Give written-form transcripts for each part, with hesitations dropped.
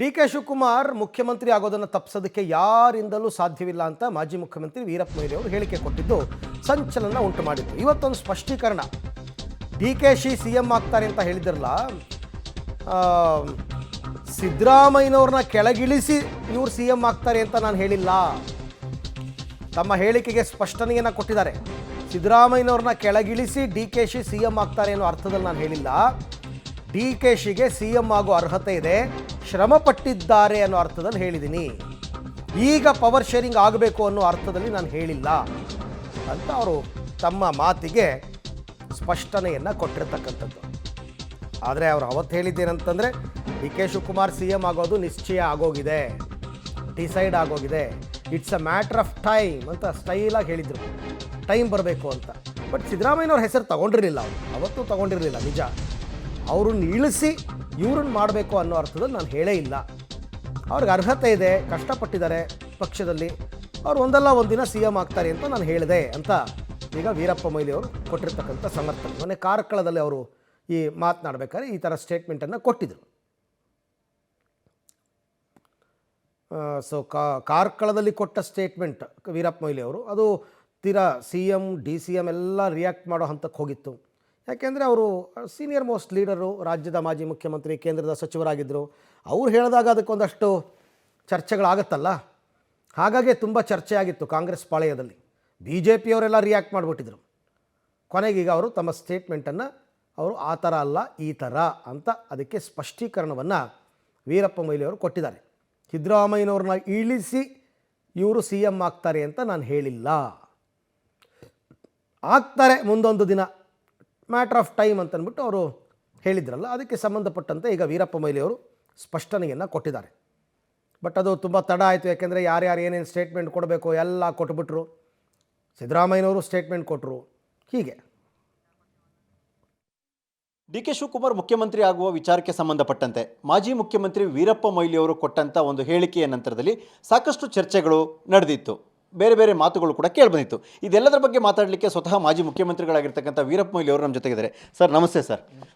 D K Shivakumar ಮುಖ್ಯಮಂತ್ರಿ ಆಗೋದನ್ನು ತಪ್ಪಿಸೋದಕ್ಕೆ ಯಾರಿಂದಲೂ ಸಾಧ್ಯವಿಲ್ಲ ಅಂತ ಮಾಜಿ ಮುಖ್ಯಮಂತ್ರಿ ವೀರಪ್ಪ ಮೊಯ್ಲಿ ಅವರು ಹೇಳಿಕೆ ಕೊಟ್ಟಿದ್ದು ಸಂಚಲನ ಉಂಟು ಮಾಡಿತ್ತು. ಇವತ್ತೊಂದು ಸ್ಪಷ್ಟೀಕರಣ. D K Shi C M ಆಗ್ತಾರೆ ಅಂತ ಹೇಳಿದ್ರಲ್ಲ, ಸಿದ್ದರಾಮಯ್ಯನವ್ರನ್ನ ಕೆಳಗಿಳಿಸಿ ಇವರು ಸಿ ಎಂ ಆಗ್ತಾರೆ ಅಂತ ನಾನು ಹೇಳಿಲ್ಲ. ತಮ್ಮ ಹೇಳಿಕೆಗೆ ಸ್ಪಷ್ಟನೆಯನ್ನು ಕೊಟ್ಟಿದ್ದಾರೆ. ಸಿದ್ದರಾಮಯ್ಯನವ್ರನ್ನ ಕೆಳಗಿಳಿಸಿ ಡಿ ಕೆ ಶಿ ಸಿ ಎಂ ಆಗ್ತಾರೆ ಅನ್ನೋ ಅರ್ಥದಲ್ಲಿ ನಾನು ಹೇಳಿಲ್ಲ. ಡಿ ಕೆ ಶಿಗೆ ಸಿ ಎಂ ಆಗೋ ಅರ್ಹತೆ ಇದೆ, ಶ್ರಮ ಪಟ್ಟಿದ್ದಾರೆ ಅನ್ನೋ ಅರ್ಥದಲ್ಲಿ ಹೇಳಿದ್ದೀನಿ. ಈಗ ಪವರ್ ಶೇರಿಂಗ್ ಆಗಬೇಕು ಅನ್ನೋ ಅರ್ಥದಲ್ಲಿ ನಾನು ಹೇಳಿಲ್ಲ ಅಂತ ಅವರು ತಮ್ಮ ಮಾತಿಗೆ ಸ್ಪಷ್ಟನೆಯನ್ನು ಕೊಟ್ಟಿರ್ತಕ್ಕಂಥದ್ದು. ಆದರೆ ಅವರು ಅವತ್ತು ಹೇಳಿದ್ದೇನಂತಂದರೆ, ಡಿ ಕೆ ಶಿವಕುಮಾರ್ ಸಿ ಎಂ ಆಗೋದು ನಿಶ್ಚಯ ಆಗೋಗಿದೆ, ಡಿಸೈಡ್ ಆಗೋಗಿದೆ, it's a matter of time ಅಂತ ಸ್ಟೈಲಾಗಿ ಹೇಳಿದರು. ಟೈಮ್ ಬರಬೇಕು ಅಂತ. ಬಟ್ ಸಿದ್ದರಾಮಯ್ಯನವ್ರ ಹೆಸರು ತಗೊಂಡಿರಲಿಲ್ಲ, ಅವರು ಅವತ್ತು ತಗೊಂಡಿರಲಿಲ್ಲ. ನಿಜ, ಅವ್ರನ್ನ ಇಳಿಸಿ ಇವ್ರನ್ನ ಮಾಡಬೇಕು ಅನ್ನೋ ಅರ್ಥದಲ್ಲಿ ನಾನು ಹೇಳೇ ಇಲ್ಲ. ಅವ್ರಿಗೆ ಅರ್ಹತೆ ಇದೆ, ಕಷ್ಟಪಟ್ಟಿದ್ದಾರೆ ಪಕ್ಷದಲ್ಲಿ, ಅವ್ರು ಒಂದಲ್ಲ ಒಂದಿನ ಸಿ ಎಂ ಆಗ್ತಾರೆ ಅಂತ ನಾನು ಹೇಳಿದೆ ಅಂತ ಈಗ ವೀರಪ್ಪ ಮೊಯ್ಲಿ ಅವರು ಕೊಟ್ಟಿರ್ತಕ್ಕಂಥ ಸಮರ್ಥನೆ. ಮೊನ್ನೆ ಕಾರ್ಕಳದಲ್ಲಿ ಅವರು ಈ ಮಾತನಾಡಬೇಕಾದ್ರೆ ಈ ಥರ ಸ್ಟೇಟ್ಮೆಂಟನ್ನು ಕೊಟ್ಟಿದ್ದರು. ಸೊ ಕಾರ್ಕಳದಲ್ಲಿ ಕೊಟ್ಟ ಸ್ಟೇಟ್ಮೆಂಟ್ ವೀರಪ್ಪ ಮೊಯ್ಲಿ ಅವರು, ಅದು ತೀರಾ C M D C M ಎಲ್ಲ ರಿಯಾಕ್ಟ್ ಮಾಡೋ ಹಂತಕ್ಕೆ ಹೋಗಿತ್ತು. ಯಾಕೆಂದರೆ ಅವರು ಸೀನಿಯರ್ ಮೋಸ್ಟ್ ಲೀಡರು, ರಾಜ್ಯದ ಮಾಜಿ ಮುಖ್ಯಮಂತ್ರಿ, ಕೇಂದ್ರದ ಸಚಿವರಾಗಿದ್ದರು. ಅವ್ರು ಹೇಳಿದಾಗ ಅದಕ್ಕೊಂದಷ್ಟು ಚರ್ಚೆಗಳಾಗತ್ತಲ್ಲ, ಹಾಗಾಗಿ ತುಂಬ ಚರ್ಚೆ ಆಗಿತ್ತು ಕಾಂಗ್ರೆಸ್ ಪಾಳೆಯದಲ್ಲಿ. ಬಿ ಜೆ ಪಿಯವರೆಲ್ಲ ರಿಯಾಕ್ಟ್ ಮಾಡಿಬಿಟ್ಟಿದ್ರು. ಕೊನೆಗೀಗ ಅವರು ತಮ್ಮ ಸ್ಟೇಟ್ಮೆಂಟನ್ನು ಅವರು ಆ ಥರ ಅಲ್ಲ ಈ ಥರ ಅಂತ ಅದಕ್ಕೆ ಸ್ಪಷ್ಟೀಕರಣವನ್ನು ವೀರಪ್ಪ ಮೊಯ್ಲಿ ಅವರು ಕೊಟ್ಟಿದ್ದಾರೆ. ಸಿದ್ದರಾಮಯ್ಯನವ್ರನ್ನ ಇಳಿಸಿ ಇವರು ಸಿ ಎಂ ಆಗ್ತಾರೆ ಅಂತ ನಾನು ಹೇಳಿಲ್ಲ. ಆಗ್ತಾರೆ ಮುಂದೊಂದು ದಿನ, ಮ್ಯಾಟ್ರ್ ಆಫ್ ಟೈಮ್ ಅಂತಂದ್ಬಿಟ್ಟು ಅವರು ಹೇಳಿದ್ರಲ್ಲ, ಅದಕ್ಕೆ ಸಂಬಂಧಪಟ್ಟಂತೆ ಈಗ ವೀರಪ್ಪ ಮೊಯ್ಲಿ ಅವರು ಸ್ಪಷ್ಟನೆಯನ್ನು ಕೊಟ್ಟಿದ್ದಾರೆ. ಬಟ್ ಅದು ತುಂಬ ತಡ ಆಯಿತು. ಯಾಕೆಂದರೆ ಯಾರ್ಯಾರು ಏನೇನು ಸ್ಟೇಟ್ಮೆಂಟ್ ಕೊಡಬೇಕು ಎಲ್ಲ ಕೊಟ್ಬಿಟ್ರು. ಸಿದ್ದರಾಮಯ್ಯನವರು ಸ್ಟೇಟ್ಮೆಂಟ್ ಕೊಟ್ಟರು. ಹೀಗೆ ಡಿ ಕೆ ಶಿವಕುಮಾರ್ ಮುಖ್ಯಮಂತ್ರಿ ಆಗುವ ವಿಚಾರಕ್ಕೆ ಸಂಬಂಧಪಟ್ಟಂತೆ ಮಾಜಿ ಮುಖ್ಯಮಂತ್ರಿ ವೀರಪ್ಪ ಮೊಯ್ಲಿ ಅವರು ಕೊಟ್ಟಂಥ ಒಂದು ಹೇಳಿಕೆಯ ನಂತರದಲ್ಲಿ ಸಾಕಷ್ಟು ಚರ್ಚೆಗಳು ನಡೆದಿತ್ತು, ಬೇರೆ ಬೇರೆ ಮಾತುಗಳು ಕೂಡ ಕೇಳಿಬಂದಿತ್ತು. ಇದೆಲ್ಲದರ ಬಗ್ಗೆ ಮಾತಾಡಲಿಕ್ಕೆ ಸ್ವತಃ ಮಾಜಿ ಮುಖ್ಯಮಂತ್ರಿಗಳಾಗಿರ್ತಕ್ಕಂಥ ವೀರಪ್ಪ ಮೊಯ್ಲಿ ಅವರು ನಮ್ಮ ಜೊತೆಗಿದ್ದಾರೆ. ಸರ್ ನಮಸ್ತೆ.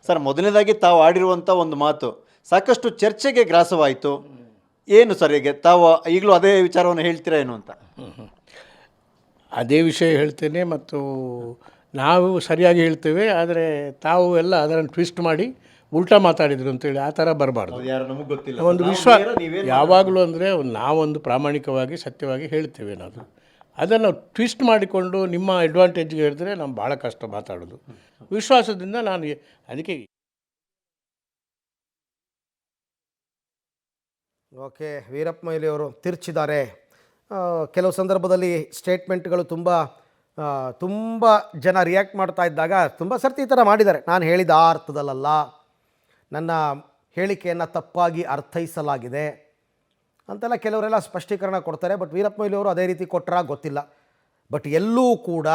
ಸರ್ ಮೊದಲನೇದಾಗಿ ತಾವು ಆಡಿರುವಂಥ ಒಂದು ಮಾತು ಸಾಕಷ್ಟು ಚರ್ಚೆಗೆ ಗ್ರಾಸವಾಯಿತು. ಏನು ಸರ್ ಈಗ ತಾವು ಈಗಲೂ ಅದೇ ವಿಚಾರವನ್ನು ಹೇಳ್ತೀರಾ ಏನು ಅಂತ? ಅದೇ ವಿಷಯ ಹೇಳ್ತೇನೆ ಮತ್ತು ನಾವು ಸರಿಯಾಗಿ ಹೇಳ್ತೇವೆ. ಆದರೆ ತಾವು ಎಲ್ಲ ಅದನ್ನು ಟ್ವಿಸ್ಟ್ ಮಾಡಿ ಉಲ್ಟಾ ಮಾತಾಡಿದ್ರು ಅಂತೇಳಿ ಆ ಥರ ಬರಬಾರ್ದು. ನಮಗೆ ಗೊತ್ತಿಲ್ಲ, ಒಂದು ವಿಶ್ವಾಸ ಯಾವಾಗಲೂ ಅಂದರೆ ನಾವೊಂದು ಪ್ರಾಮಾಣಿಕವಾಗಿ ಸತ್ಯವಾಗಿ ಹೇಳ್ತೇವೆ. ನಾವು ಅದನ್ನು ಟ್ವಿಸ್ಟ್ ಮಾಡಿಕೊಂಡು ನಿಮ್ಮ ಅಡ್ವಾಂಟೇಜ್ಗೆ ಹೇಳಿದ್ರೆ ನಾವು ಭಾಳ ಕಷ್ಟ ಮಾತಾಡೋದು. ವಿಶ್ವಾಸದಿಂದ ನಾನು ಅದಕ್ಕೆ ಓಕೆ. ವೀರಪ್ಪ ಮೊಯ್ಲಿ ಅವರು ತಿರ್ಚಿದ್ದಾರೆ. ಕೆಲವು ಸಂದರ್ಭದಲ್ಲಿ ಸ್ಟೇಟ್ಮೆಂಟ್ಗಳು ತುಂಬ ಜನ ರಿಯಾಕ್ಟ್ ಮಾಡ್ತಾ ಇದ್ದಾಗ ತುಂಬ ಸರ್ತಿ ಈ ಥರ ಮಾಡಿದ್ದಾರೆ. ನಾನು ಹೇಳಿದ ಆ ಅರ್ಥದಲ್ಲ, ನನ್ನ ಹೇಳಿಕೆಯನ್ನು ತಪ್ಪಾಗಿ ಅರ್ಥೈಸಲಾಗಿದೆ ಅಂತೆಲ್ಲ ಕೆಲವರೆಲ್ಲ ಸ್ಪಷ್ಟೀಕರಣ ಕೊಡ್ತಾರೆ. ಬಟ್ ವೀರಪ್ಪ ಮೊಯ್ಲಿ ಅವರು ಅದೇ ರೀತಿ ಕೊಟ್ಟರೆ ಗೊತ್ತಿಲ್ಲ. ಬಟ್ ಎಲ್ಲೂ ಕೂಡ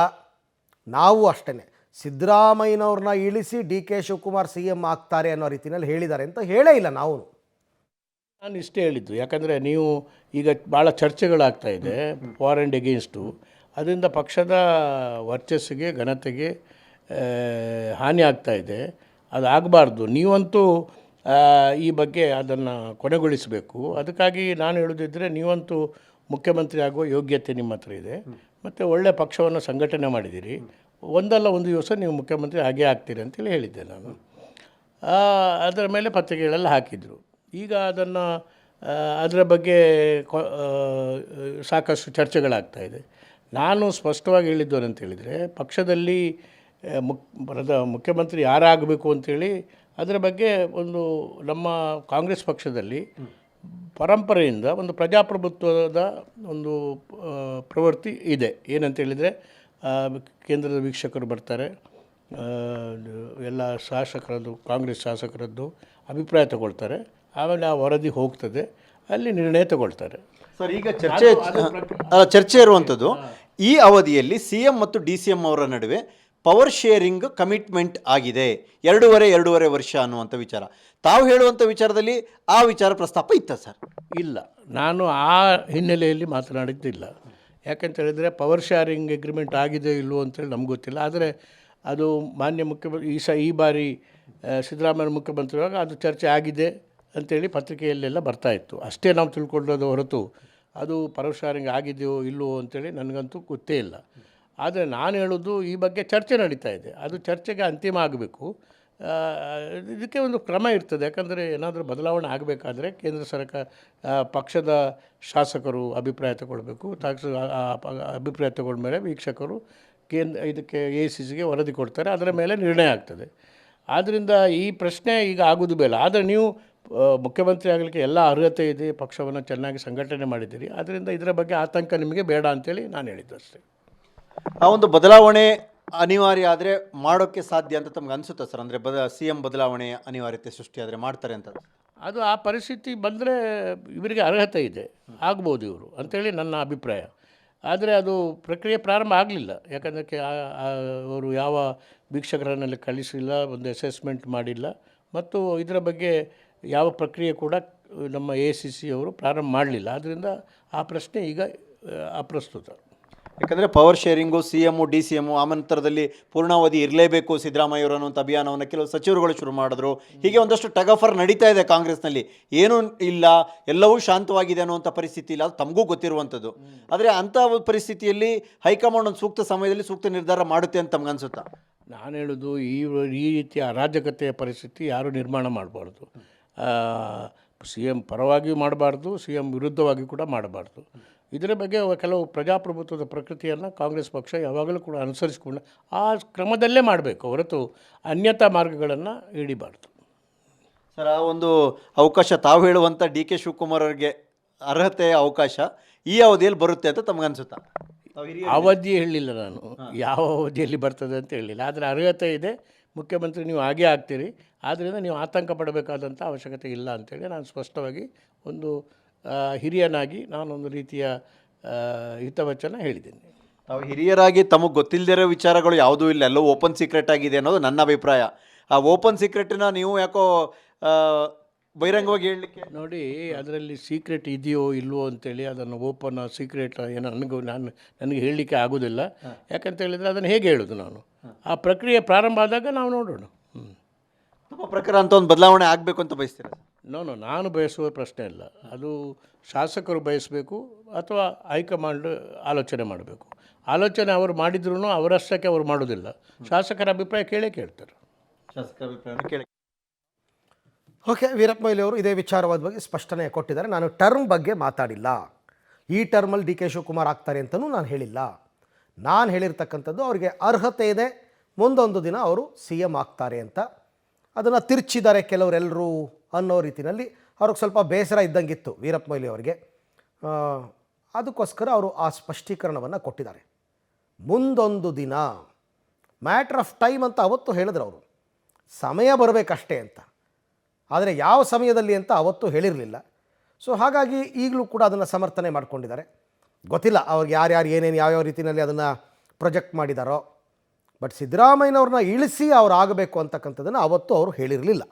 ನಾವು ಅಷ್ಟೇ ಸಿದ್ದರಾಮಯ್ಯನವ್ರನ್ನ ಇಳಿಸಿ D K Shivakumar C M ಆಗ್ತಾರೆ ಅನ್ನೋ ರೀತಿಯಲ್ಲಿ ಹೇಳಿದ್ದಾರೆ ಅಂತ ಹೇಳೇ ಇಲ್ಲ ನಾವು. ನಾನು ಇಷ್ಟೇ ಹೇಳಿದ್ದು. ಯಾಕಂದರೆ ನೀವು ಈಗ ಭಾಳ ಚರ್ಚೆಗಳಾಗ್ತಾಯಿದೆ ಫಾರ್ ಆ್ಯಂಡ್ ಎಗೇನ್ಸ್ಟು. ಅದರಿಂದ ಪಕ್ಷದ ವರ್ಚಸ್ಸಿಗೆ ಘನತೆಗೆ ಹಾನಿ ಆಗ್ತಾಯಿದೆ. ಅದು ಆಗಬಾರ್ದು. ನೀವಂತೂ ಈ ಬಗ್ಗೆ ಅದನ್ನು ಕೊನೆಗೊಳಿಸಬೇಕು. ಅದಕ್ಕಾಗಿ ನಾನು ಹೇಳೋದಿದ್ದರೆ, ನೀವಂತೂ ಮುಖ್ಯಮಂತ್ರಿ ಆಗುವ ಯೋಗ್ಯತೆ ನಿಮ್ಮ ಹತ್ರ ಇದೆ ಮತ್ತು ಒಳ್ಳೆಯ ಪಕ್ಷವನ್ನು ಸಂಘಟನೆ ಮಾಡಿದ್ದೀರಿ. ಒಂದಲ್ಲ ಒಂದು ದಿವಸ ನೀವು ಮುಖ್ಯಮಂತ್ರಿ ಆಗೇ ಆಗ್ತೀರಿ ಅಂತೇಳಿ ಹೇಳಿದ್ದೆ ನಾನು. ಅದರ ಮೇಲೆ ಪತ್ರಿಕೆಗಳೆಲ್ಲ ಹಾಕಿದರು. ಈಗ ಅದರ ಬಗ್ಗೆ ಸಾಕಷ್ಟು ಚರ್ಚೆಗಳಾಗ್ತಾಯಿದೆ. ನಾನು ಸ್ಪಷ್ಟವಾಗಿ ಹೇಳಿದ್ದು ಅಂತ ಹೇಳಿದರೆ, ಪಕ್ಷದಲ್ಲಿ ಮುಖ್ಯಮಂತ್ರಿ ಯಾರಾಗಬೇಕು ಅಂಥೇಳಿ ಅದರ ಬಗ್ಗೆ ಒಂದು ನಮ್ಮ ಕಾಂಗ್ರೆಸ್ ಪಕ್ಷದಲ್ಲಿ ಪರಂಪರೆಯಿಂದ ಒಂದು ಪ್ರಜಾಪ್ರಭುತ್ವದ ಒಂದು ಪ್ರವೃತ್ತಿ ಇದೆ. ಏನಂತ ಹೇಳಿದರೆ, ಕೇಂದ್ರದ ವೀಕ್ಷಕರು ಬರ್ತಾರೆ, ಎಲ್ಲ ಶಾಸಕರದ್ದು, ಕಾಂಗ್ರೆಸ್ ಶಾಸಕರದ್ದು ಅಭಿಪ್ರಾಯ ತಗೊಳ್ತಾರೆ, ಆಮೇಲೆ ಆ ವರದಿ ಹೋಗ್ತದೆ, ಅಲ್ಲಿ ನಿರ್ಣಯ ತಗೊಳ್ತಾರೆ. ಸರ್ ಈಗ ಚರ್ಚೆ ಇರುವಂಥದ್ದು, ಈ ಅವಧಿಯಲ್ಲಿ ಸಿ ಎಂ ಮತ್ತು ಡಿ ಸಿ ಎಂ ಅವರ ನಡುವೆ ಪವರ್ ಶೇರಿಂಗ್ ಕಮಿಟ್ಮೆಂಟ್ ಆಗಿದೆ 2.5 ವರ್ಷ ಅನ್ನುವಂಥ ವಿಚಾರ. ತಾವು ಹೇಳುವಂಥ ವಿಚಾರದಲ್ಲಿ ಆ ವಿಚಾರ ಪ್ರಸ್ತಾಪ ಇತ್ತ ಸರ್? ಇಲ್ಲ, ನಾನು ಆ ಹಿನ್ನೆಲೆಯಲ್ಲಿ ಮಾತನಾಡಿದ್ದಿಲ್ಲ. ಯಾಕೆಂತ ಹೇಳಿದರೆ, ಪವರ್ ಶೇರಿಂಗ್ ಅಗ್ರಿಮೆಂಟ್ ಆಗಿದೆ ಇಲ್ಲವೋ ಅಂತೇಳಿ ನಮ್ಗೆ ಗೊತ್ತಿಲ್ಲ. ಆದರೆ ಅದು ಮಾನ್ಯ ಮುಖ್ಯಮಂತ್ರಿ ಈ ಬಾರಿ ಸಿದ್ದರಾಮಯ್ಯ ಮುಖ್ಯಮಂತ್ರಿಯಾಗ ಅದು ಚರ್ಚೆ ಆಗಿದೆ ಅಂತೇಳಿ ಪತ್ರಿಕೆಯಲ್ಲೆಲ್ಲ ಬರ್ತಾಯಿತ್ತು. ಅಷ್ಟೇ ನಾವು ತಿಳ್ಕೊಳ್ಳೋದು ಹೊರತು ಅದು ಪರಶಾರಿಂಗ್ ಆಗಿದೆಯೋ ಇಲ್ಲವೋ ಅಂತೇಳಿ ನನಗಂತೂ ಗೊತ್ತೇ ಇಲ್ಲ. ಆದರೆ ನಾನು ಹೇಳೋದು ಈ ಬಗ್ಗೆ ಚರ್ಚೆ ನಡೀತಾ ಇದೆ. ಅದು ಚರ್ಚೆಗೆ ಅಂತಿಮ ಆಗಬೇಕು. ಇದಕ್ಕೆ ಒಂದು ಕ್ರಮ ಇರ್ತದೆ. ಯಾಕಂದರೆ ಏನಾದರೂ ಬದಲಾವಣೆ ಆಗಬೇಕಾದ್ರೆ ಕೇಂದ್ರ ಸರ್ಕಾರ ಪಕ್ಷದ ಶಾಸಕರು ಅಭಿಪ್ರಾಯ ತಗೊಳ್ಬೇಕು. ಅಭಿಪ್ರಾಯ ತಗೊಂಡ್ಮೇಲೆ ವೀಕ್ಷಕರು ಇದಕ್ಕೆ AICCಗೆ ವರದಿ ಕೊಡ್ತಾರೆ. ಅದರ ಮೇಲೆ ನಿರ್ಣಯ ಆಗ್ತದೆ. ಆದ್ದರಿಂದ ಈ ಪ್ರಶ್ನೆ ಈಗ ಆಗೋದು ಬೇಡ. ಆದರೆ ನೀವು ಮುಖ್ಯಮಂತ್ರಿ ಆಗಲಿಕ್ಕೆ ಎಲ್ಲ ಅರ್ಹತೆ ಇದೆ, ಪಕ್ಷವನ್ನು ಚೆನ್ನಾಗಿ ಸಂಘಟನೆ ಮಾಡಿದ್ದೀರಿ, ಆದ್ದರಿಂದ ಇದರ ಬಗ್ಗೆ ಆತಂಕ ನಿಮಗೆ ಬೇಡ ಅಂತೇಳಿ ನಾನು ಹೇಳಿದ್ದು ಅಷ್ಟೇ. ಆ ಒಂದು ಬದಲಾವಣೆ ಅನಿವಾರ್ಯ ಆದರೆ ಮಾಡೋಕ್ಕೆ ಸಾಧ್ಯ ಅಂತ ತಮ್ಗೆ ಅನಿಸುತ್ತಾ ಸರ್? ಅಂದರೆ CM ಬದಲಾವಣೆ ಅನಿವಾರ್ಯತೆ ಸೃಷ್ಟಿಯಾದರೆ ಮಾಡ್ತಾರೆ ಅಂತ? ಅದು ಆ ಪರಿಸ್ಥಿತಿ ಬಂದರೆ ಇವರಿಗೆ ಅರ್ಹತೆ ಇದೆ, ಆಗ್ಬೋದು ಇವರು ಅಂಥೇಳಿ ನನ್ನ ಅಭಿಪ್ರಾಯ. ಆದರೆ ಅದು ಪ್ರಕ್ರಿಯೆ ಪ್ರಾರಂಭ ಆಗಲಿಲ್ಲ. ಯಾಕಂದರೆ ಅವರು ಯಾವ ವೀಕ್ಷಕರನ್ನೆಲ್ಲ ಕಳಿಸಿಲ್ಲ, ಒಂದು ಅಸೆಸ್ಮೆಂಟ್ ಮಾಡಿಲ್ಲ, ಮತ್ತು ಇದರ ಬಗ್ಗೆ ಯಾವ ಪ್ರಕ್ರಿಯೆ ಕೂಡ ನಮ್ಮ AICC ಅವರು ಪ್ರಾರಂಭ ಮಾಡಲಿಲ್ಲ. ಆದ್ದರಿಂದ ಆ ಪ್ರಶ್ನೆ ಈಗ ಅಪ್ರಸ್ತುತ. ಯಾಕಂದರೆ ಪವರ್ ಶೇರಿಂಗು CM DCM ಆ ನಂತರದಲ್ಲಿ ಪೂರ್ಣಾವಧಿ ಇರಲೇಬೇಕು ಸಿದ್ದರಾಮಯ್ಯವರು ಅನ್ನುವಂಥ ಅಭಿಯಾನವನ್ನು ಕೆಲವು ಸಚಿವರುಗಳು ಶುರು ಮಾಡಿದ್ರು. ಹೀಗೆ ಒಂದಷ್ಟು ಟಗಫರ್ ನಡೀತಾ ಇದೆ ಕಾಂಗ್ರೆಸ್ನಲ್ಲಿ. ಏನೂ ಇಲ್ಲ, ಎಲ್ಲವೂ ಶಾಂತವಾಗಿದೆ ಅನ್ನುವಂಥ ಪರಿಸ್ಥಿತಿ ಇಲ್ಲ, ಅದು ತಮಗೂ ಗೊತ್ತಿರುವಂಥದ್ದು. ಆದರೆ ಅಂಥ ಪರಿಸ್ಥಿತಿಯಲ್ಲಿ ಹೈಕಮಾಂಡ್ ಒಂದು ಸೂಕ್ತ ಸಮಯದಲ್ಲಿ ಸೂಕ್ತ ನಿರ್ಧಾರ ಮಾಡುತ್ತೆ ಅಂತ ತಮ್ಗೆ ಅನಿಸುತ್ತಾ? ನಾನು ಹೇಳೋದು ಈ ರೀತಿಯ ಅರಾಜಕತೆಯ ಪರಿಸ್ಥಿತಿ ಯಾರೂ ನಿರ್ಮಾಣ ಮಾಡಬಾರ್ದು. CM ಪರವಾಗಿಯೂ ಮಾಡಬಾರ್ದು, CM ವಿರುದ್ಧವಾಗಿ ಕೂಡ ಮಾಡಬಾರ್ದು. ಇದರ ಬಗ್ಗೆ ಕೆಲವು ಪ್ರಜಾಪ್ರಭುತ್ವದ ಪ್ರಕೃತಿಯನ್ನು ಕಾಂಗ್ರೆಸ್ ಪಕ್ಷ ಯಾವಾಗಲೂ ಕೂಡ ಅನುಸರಿಸಿಕೊಂಡು ಆ ಕ್ರಮದಲ್ಲೇ ಮಾಡಬೇಕು ಹೊರತು ಅನ್ಯತಾ ಮಾರ್ಗಗಳನ್ನು ಹಿಡಿಬಾರ್ದು. ಸರ್, ಆ ಒಂದು ಅವಕಾಶ ತಾವು ಹೇಳುವಂಥ DK ಶಿವಕುಮಾರ್ ಅವರಿಗೆ ಅರ್ಹತೆಯ ಅವಕಾಶ ಈ ಅವಧಿಯಲ್ಲಿ ಬರುತ್ತೆ ಅಂತ ತಮ್ಗೆ ಅನಿಸುತ್ತಾ? ಅವಧಿ ಹೇಳಲಿಲ್ಲ ನಾನು, ಯಾವ ಅವಧಿಯಲ್ಲಿ ಬರ್ತದೆ ಅಂತ ಹೇಳಲಿಲ್ಲ. ಆದರೆ ಅರ್ಹತೆ ಇದೆ, ಮುಖ್ಯಮಂತ್ರಿ ನೀವು ಆಗೇ ಆಗ್ತೀರಿ, ಆದ್ದರಿಂದ ನೀವು ಆತಂಕ ಪಡಬೇಕಾದಂಥ ಅವಶ್ಯಕತೆ ಇಲ್ಲ ಅಂತೇಳಿ ನಾನು ಸ್ಪಷ್ಟವಾಗಿ ಒಂದು ಹಿರಿಯನಾಗಿ ನಾನೊಂದು ರೀತಿಯ ಹಿತವಚನ ಹೇಳಿದ್ದೀನಿ. ತಾವು ಹಿರಿಯರಾಗಿ ತಮಗೆ ಗೊತ್ತಿಲ್ಲದಿರೋ ವಿಚಾರಗಳು ಯಾವುದೂ ಇಲ್ಲ, ಎಲ್ಲವೂ ಓಪನ್ ಸೀಕ್ರೆಟ್ ಆಗಿದೆ ಅನ್ನೋದು ನನ್ನ ಅಭಿಪ್ರಾಯ. ಆ ಓಪನ್ ಸೀಕ್ರೆಟನ್ನ ನೀವು ಯಾಕೋ ಬಹಿರಂಗವಾಗಿ ಹೇಳಲಿಕ್ಕೆ ನೋಡಿ, ಅದರಲ್ಲಿ ಸೀಕ್ರೆಟ್ ಇದೆಯೋ ಇಲ್ವೋ ಅಂತೇಳಿ ಅದನ್ನು ಓಪನ್ ಸೀಕ್ರೆಟ್ ಏನೋ ನನಗೆ ಹೇಳಲಿಕ್ಕೆ ಆಗೋದಿಲ್ಲ. ಯಾಕಂತ ಹೇಳಿದರೆ ಅದನ್ನು ಹೇಗೆ ಹೇಳೋದು ನಾನು? ಆ ಪ್ರಕ್ರಿಯೆ ಪ್ರಾರಂಭ ಆದಾಗ ನಾವು ನೋಡೋಣ. ನಮ್ಮ ಪ್ರಕಾರ ಅಂತ ಒಂದು ಬದಲಾವಣೆ ಆಗಬೇಕು ಅಂತ ಬಯಸ್ತೀರ? ನಾನು ಬಯಸುವ ಪ್ರಶ್ನೆ ಇಲ್ಲ. ಅದು ಶಾಸಕರು ಬಯಸಬೇಕು ಅಥವಾ ಹೈಕಮಾಂಡ್ ಆಲೋಚನೆ ಮಾಡಬೇಕು. ಆಲೋಚನೆ ಅವರು ಮಾಡಿದ್ರೂ ಅವರಷ್ಟಕ್ಕೆ ಅವರು ಮಾಡೋದಿಲ್ಲ. ಶಾಸಕರ ಅಭಿಪ್ರಾಯ ಕೇಳ್ತಾರೆ. ಶಾಸಕರ ಅಭಿಪ್ರಾಯ ಕೇಳಿ. ಓಕೆ, ವೀರಪ್ಪ ಮೊಯ್ಲಿ ಅವರು ಇದೇ ವಿಚಾರವಾದ ಬಗ್ಗೆ ಸ್ಪಷ್ಟನೆ ಕೊಟ್ಟಿದ್ದಾರೆ. ನಾನು ಟರ್ಮ್ ಬಗ್ಗೆ ಮಾತಾಡಿಲ್ಲ. ಈ ಟರ್ಮಲ್ಲಿ DK ಶಿವಕುಮಾರ್ ಆಗ್ತಾರೆ ಅಂತಲೂ ನಾನು ಹೇಳಿಲ್ಲ. ನಾನು ಹೇಳಿರ್ತಕ್ಕಂಥದ್ದು ಅವರಿಗೆ ಅರ್ಹತೆ ಇದೆ, ಮುಂದೊಂದು ದಿನ ಅವರು CM ಆಗ್ತಾರೆ ಅಂತ. ಅದನ್ನು ತಿರ್ಚಿದ್ದಾರೆ ಕೆಲವರೆಲ್ಲರೂ ಅನ್ನೋ ರೀತಿಯಲ್ಲಿ ಅವ್ರಿಗೆ ಸ್ವಲ್ಪ ಬೇಸರ ಇದ್ದಂಗಿತ್ತು ವೀರಪ್ಪ ಮೊಯ್ಲಿ ಅವರಿಗೆ. ಅದಕ್ಕೋಸ್ಕರ ಅವರು ಆ ಸ್ಪಷ್ಟೀಕರಣವನ್ನು ಕೊಟ್ಟಿದ್ದಾರೆ. ಮುಂದೊಂದು ದಿನ, ಮ್ಯಾಟ್ರ್ ಆಫ್ ಟೈಮ್ ಅಂತ ಅವತ್ತು ಹೇಳಿದ್ರು ಅವರು, ಸಮಯ ಬರಬೇಕಷ್ಟೇ ಅಂತ. ಆದರೆ ಯಾವ ಸಮಯದಲ್ಲಿ ಅಂತ ಅವತ್ತು ಹೇಳಿರಲಿಲ್ಲ. ಸೊ ಹಾಗಾಗಿ ಈಗಲೂ ಕೂಡ ಅದನ್ನು ಸಮರ್ಥನೆ ಮಾಡ್ಕೊಂಡಿದ್ದಾರೆ. ಗೊತ್ತಿಲ್ಲ ಅವ್ರಿಗೆ ಯಾರ್ಯಾರು ಏನೇನು ಯಾವ್ಯಾವ ರೀತಿಯಲ್ಲಿ ಅದನ್ನು ಪ್ರೊಜೆಕ್ಟ್ ಮಾಡಿದಾರೋ. ಬಟ್ ಸಿದ್ದರಾಮಯ್ಯನವ್ರನ್ನ ಇಳಿಸಿ ಅವ್ರು ಆಗಬೇಕು ಅಂತಕ್ಕಂಥದ್ದನ್ನು ಅವತ್ತು ಅವರು ಹೇಳಿರಲಿಲ್ಲ.